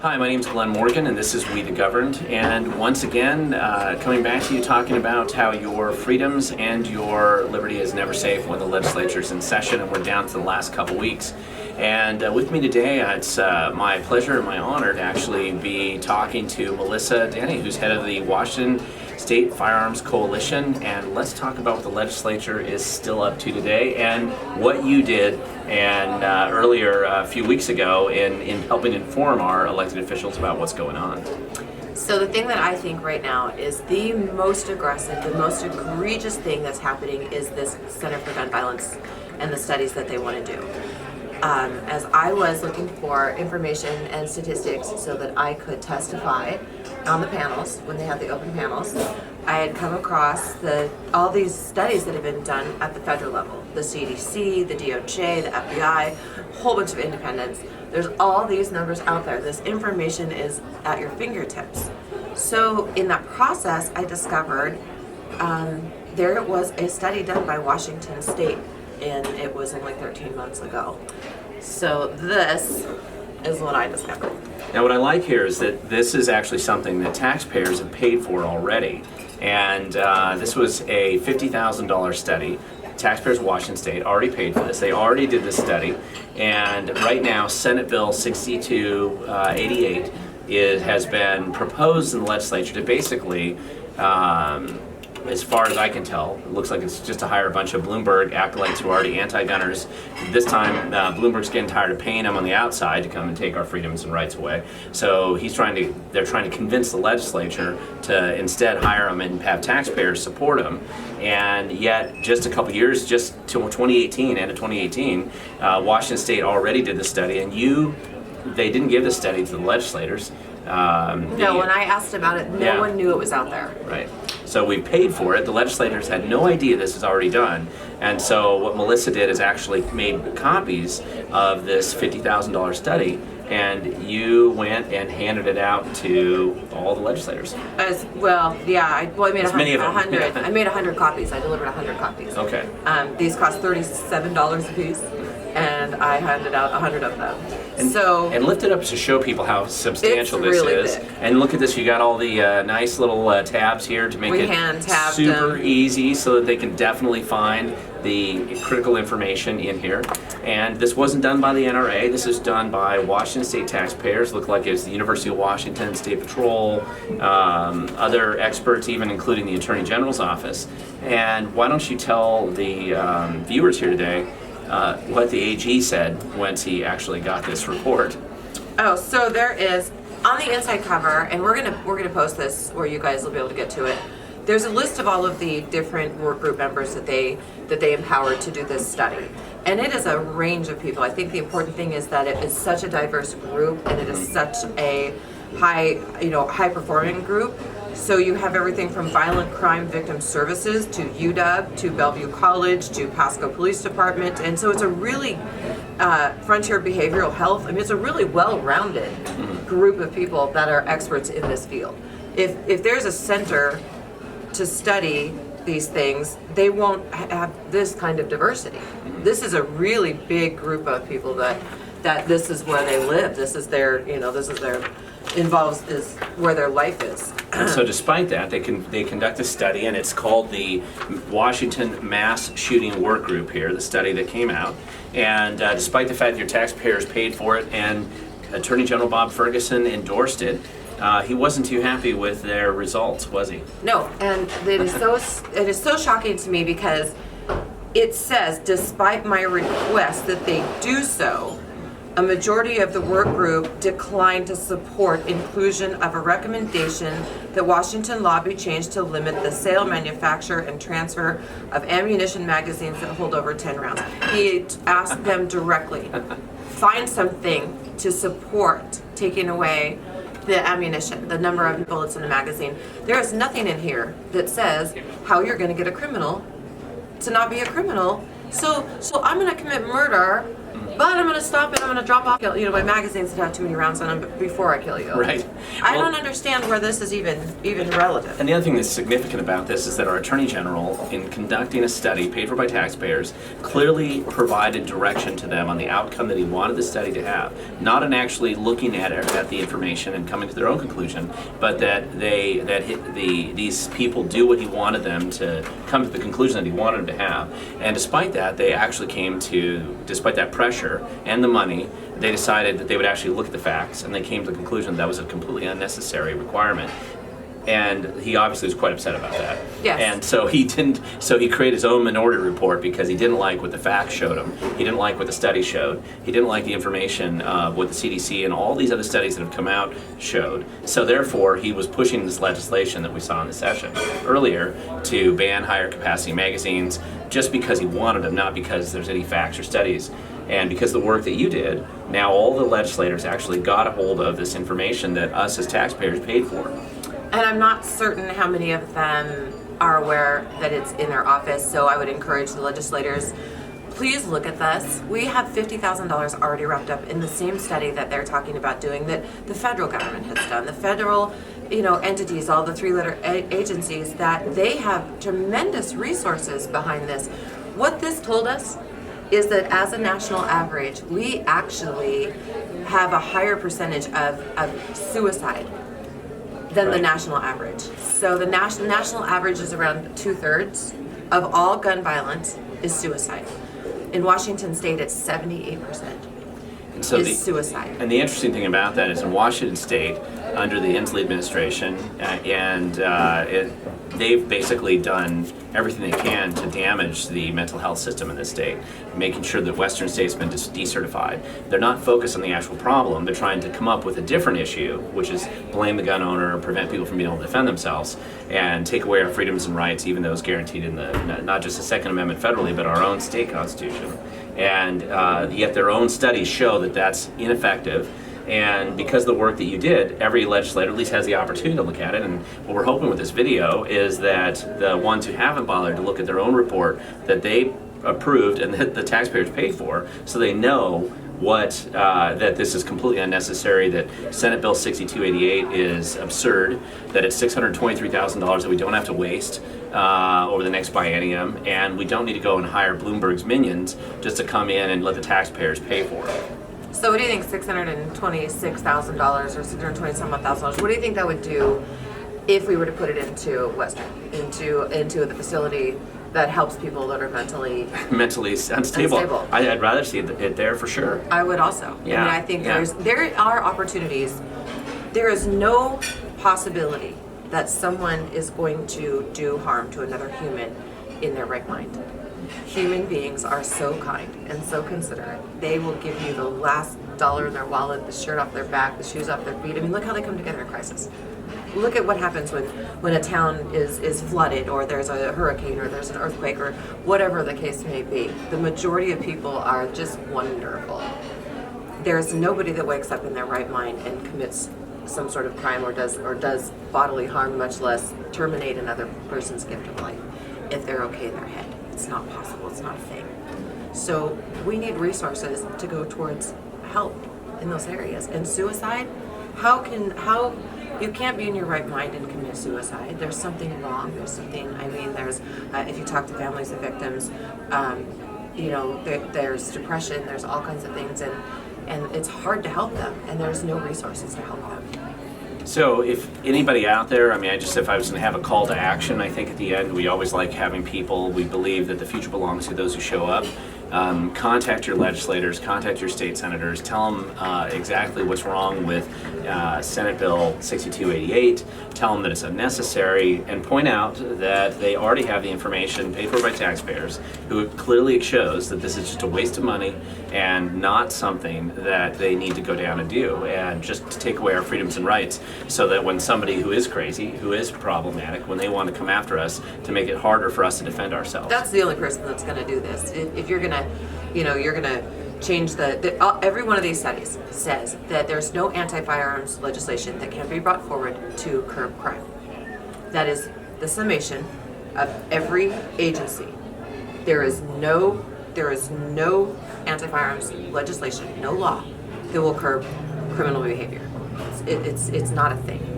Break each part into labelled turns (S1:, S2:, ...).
S1: Hi, my name is Glenn Morgan, and this is We the Governed. And once again, coming back to you talking about how your freedoms and your liberty is never safe when the legislature is in session, and we're down to the last couple weeks. And with me today, it's my pleasure and my honor to actually be talking to Melissa Denny, who's head of the Washington State Firearms Coalition. And let's talk about what the legislature is still up to today and what you did and earlier a few weeks ago in helping inform our elected officials about what's going on.
S2: So the thing that I think right now is the most aggressive, the most egregious thing that's happening is this Center for Gun Violence and the studies that they want to do. As I was looking for information and statistics so that I could testify on the panels, when they had the open panels, I had come across all these studies that have been done at the federal level. The CDC, the DOJ, the FBI, a whole bunch of independents. There's all these numbers out there. This information is at your fingertips. So in that process, I discovered there was a study done by Washington State, and it was only 13 months ago. So this is what I discovered.
S1: Now what I like here is that this is actually something that taxpayers have paid for already. And this was a $50,000 study. Taxpayers of Washington State already paid for this. They already did this study. And right now, Senate Bill 6288 has been proposed in the legislature to basically, as far as I can tell, it looks like it's just to hire a bunch of Bloomberg acolytes who are already anti-gunners. This time, Bloomberg's getting tired of paying them on the outside to come and take our freedoms and rights away. So they're trying to convince the legislature to instead hire them and have taxpayers support them. And yet, just a couple years, just till 2018, end of 2018, Washington State already did the study, and they didn't give the study to the legislators.
S2: No, when I asked about it, no one knew it was out there.
S1: Right. So we paid for it. The legislators had no idea this was already done. And so what Melissa did is actually made copies of this $50,000 study, and you went and handed it out to all the legislators.
S2: I made 100. I made 100 copies. I delivered 100 copies.
S1: Okay.
S2: These cost $37 a piece, and I handed out 100 of them.
S1: And lift it up to show people how substantial this
S2: really
S1: is.
S2: Big.
S1: And look at this, you got all the nice little tabs here to make it super easy so that they can definitely find the critical information in here. And this wasn't done by the NRA, this is done by Washington State taxpayers. Look like it's the University of Washington, State Patrol, other experts, even including the Attorney General's office. And why don't you tell the viewers here today what the AG said once he actually got this report.
S2: Oh, so there is on the inside cover, and we're gonna post this where you guys will be able to get to it. There's a list of all of the different work group members that they empowered to do this study, and it is a range of people. I think the important thing is that it is such a diverse group, and it is such a high performing group. So you have everything from Violent Crime Victim Services to UW to Bellevue College to Pasco Police Department, and so it's a really Frontier Behavioral Health. I mean, it's a really well-rounded group of people that are experts in this field. If there's a center to study these things, they won't have this kind of diversity. This is a really big group of people that this is where they live. This is their is where their life is.
S1: And so despite that, they conduct a study, and it's called the Washington Mass Shooting Work Group here, the study that came out. And despite the fact that your taxpayers paid for it and Attorney General Bob Ferguson endorsed it, he wasn't too happy with their results, was he?
S2: No, and it is so shocking to me because it says, despite my request that they do so, a majority of the work group declined to support inclusion of a recommendation that Washington law be changed to limit the sale, manufacture, and transfer of ammunition magazines that hold over 10 rounds. He asked them directly, find something to support taking away the ammunition, the number of bullets in the magazine. There is nothing in here that says how you're going to get a criminal to not be a criminal. So I'm going to commit murder but I'm going to stop and I'm going to drop off, my magazines that have too many rounds on them before I kill you.
S1: Right.
S2: I don't understand where this is even relative.
S1: And the other thing that's significant about this is that our Attorney General, in conducting a study paid for by taxpayers, clearly provided direction to them on the outcome that he wanted the study to have. Not in actually looking at the information and coming to their own conclusion, but that these people do what he wanted them to come to the conclusion that he wanted them to have. And despite that, they actually came to, despite that pressure and the money, they decided that they would actually look at the facts, and they came to the conclusion that was a completely unnecessary requirement. And he obviously was quite upset about that.
S2: Yes.
S1: And so he created his own minority report because he didn't like what the facts showed him. He didn't like what the study showed. He didn't like the information of what the CDC and all these other studies that have come out showed. So therefore, he was pushing this legislation that we saw in the session earlier to ban higher capacity magazines just because he wanted them, not because there's any facts or studies. And because of the work that you did, now all the legislators actually got a hold of this information that us as taxpayers paid for.
S2: And I'm not certain how many of them are aware that it's in their office, so I would encourage the legislators, please look at this. We have $50,000 already wrapped up in the same study that they're talking about doing that the federal government has done. The federal entities, all the three-letter agencies, that they have tremendous resources behind this. What this told us is that as a national average, we actually have a higher percentage of suicide than the national average. So the national average is around 2/3 of all gun violence is suicide. In Washington State, it's 78%
S1: And so
S2: suicide.
S1: And the interesting thing about that is in Washington State, under the Inslee administration, they've basically done everything they can to damage the mental health system in this state, making sure that Western states have been decertified. They're not focused on the actual problem. They're trying to come up with a different issue, which is blame the gun owner, prevent people from being able to defend themselves, and take away our freedoms and rights, even those guaranteed in not just the Second Amendment federally, but our own state constitution. And yet their own studies show that that's ineffective. And because of the work that you did, every legislator at least has the opportunity to look at it. And what we're hoping with this video is that the ones who haven't bothered to look at their own report that they approved and that the taxpayers paid for, so they know that this is completely unnecessary, that Senate Bill 6288 is absurd, that it's $623,000 that we don't have to waste over the next biennium, and we don't need to go and hire Bloomberg's minions just to come in and let the taxpayers pay for it.
S2: So what do you think, $626,000 or $620,000? What do you think that would do if we were to put it into Western, into the facility that helps people that are mentally
S1: unstable? I'd rather see it there for sure.
S2: I would also.
S1: Yeah.
S2: I mean, I think there are opportunities. There is no possibility that someone is going to do harm to another human in their right mind. Human beings are so kind and so considerate. They will give you the last dollar in their wallet, the shirt off their back, the shoes off their feet. I mean, look how they come together in crisis. Look at what happens when a town is flooded, or there's a hurricane, or there's an earthquake, or whatever the case may be. The majority of people are just wonderful. There's nobody that wakes up in their right mind and commits some sort of crime or does bodily harm, much less terminate another person's gift of life, if they're okay in their head. It's not possible. It's not a thing. So we need resources to go towards help in those areas. And suicide, how you can't be in your right mind and commit suicide. There's something wrong. There's if you talk to families of victims, there's depression. There's all kinds of things, and it's hard to help them. And there's no resources to help them.
S1: So if anybody out there, if I was going to have a call to action, I think at the end we always like having people, we believe that the future belongs to those who show up. Contact your legislators, contact your state senators, tell them exactly what's wrong with Senate Bill 6288, tell them that it's unnecessary, and point out that they already have the information paid for by taxpayers, who clearly shows that this is just a waste of money and not something that they need to go down and do, and just to take away our freedoms and rights, so that when somebody who is crazy, who is problematic, when they want to come after us, to make it harder for us to defend ourselves.
S2: That's the only person that's going to do this. If you're going to change every one of these studies says that there's no anti-firearms legislation that can be brought forward to curb crime. That is the summation of every agency. There is no there is no anti-firearms legislation, no law that will curb criminal behavior. It's not a thing.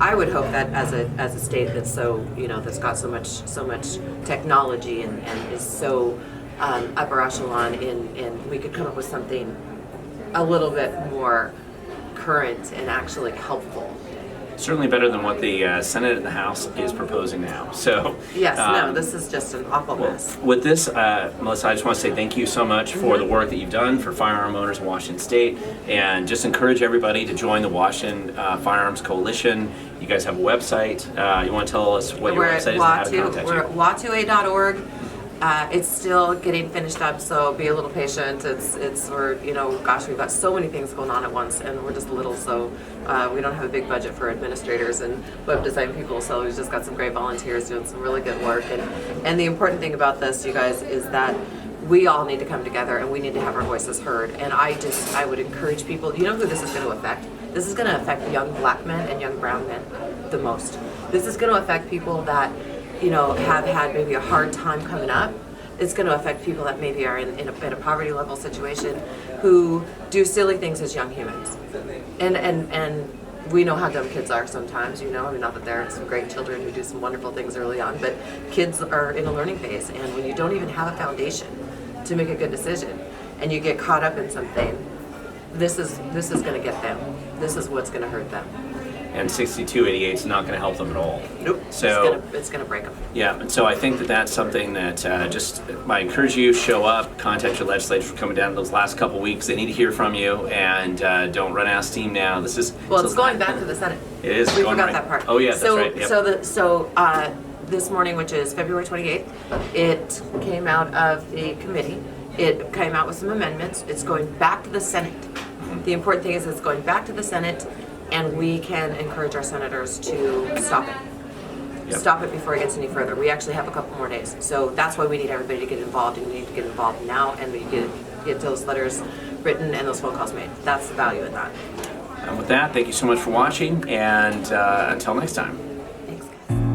S2: I would hope that as a state that's so, that's got so much technology and is so upper echelon in we could come up with something a little bit more current and actually helpful.
S1: Certainly better than what the Senate and the House is proposing now. So
S2: yes, no, this is just an awful mess.
S1: With this, Melissa, I just want to say thank you so much for the work that you've done for firearm owners in Washington State, and just encourage everybody to join the Washington Firearms Coalition. You guys have a website. You want to tell us what your website is and how to contact you?
S2: We're at wa2a.org. It's still getting finished up, so be a little patient. Gosh, we've got so many things going on at once, and we're just little, so we don't have a big budget for administrators and web design people, so we've just got some great volunteers doing some really good work. And the important thing about this, you guys, is that we all need to come together and we need to have our voices heard. And I would encourage people, you know who this is going to affect? This is going to affect young black men and young brown men the most. This is going to affect people that have had maybe a hard time coming up. It's going to affect people that maybe are in a poverty level situation who do silly things as young humans. And we know how dumb kids are sometimes, not that there are some great children who do some wonderful things early on, but kids are in a learning phase, and when you don't even have a foundation to make a good decision and you get caught up in something, this is going to get them. This is what's going to hurt them.
S1: And 6288 is not going to help them at all.
S2: Nope.
S1: So
S2: it's going to break them.
S1: Yeah, and so I think that's something that I encourage you, show up, contact your legislators for coming down those last couple weeks. They need to hear from you, and don't run out of steam now. It's
S2: going back to the Senate.
S1: It is.
S2: We forgot that part.
S1: Oh yeah, that's right. Yep.
S2: This morning, which is February 28th, it came out of the committee. It came out with some amendments. It's going back to the Senate. Mm-hmm. The important thing is it's going back to the Senate, and we can encourage our senators to stop it. Yep. Stop it before it gets any further. We actually have a couple more days. So that's why we need everybody to get involved, and we need to get involved now, and we get those letters written and those phone calls made. That's the value in that.
S1: And with that, thank you so much for watching, and until next time.
S2: Thanks, guys.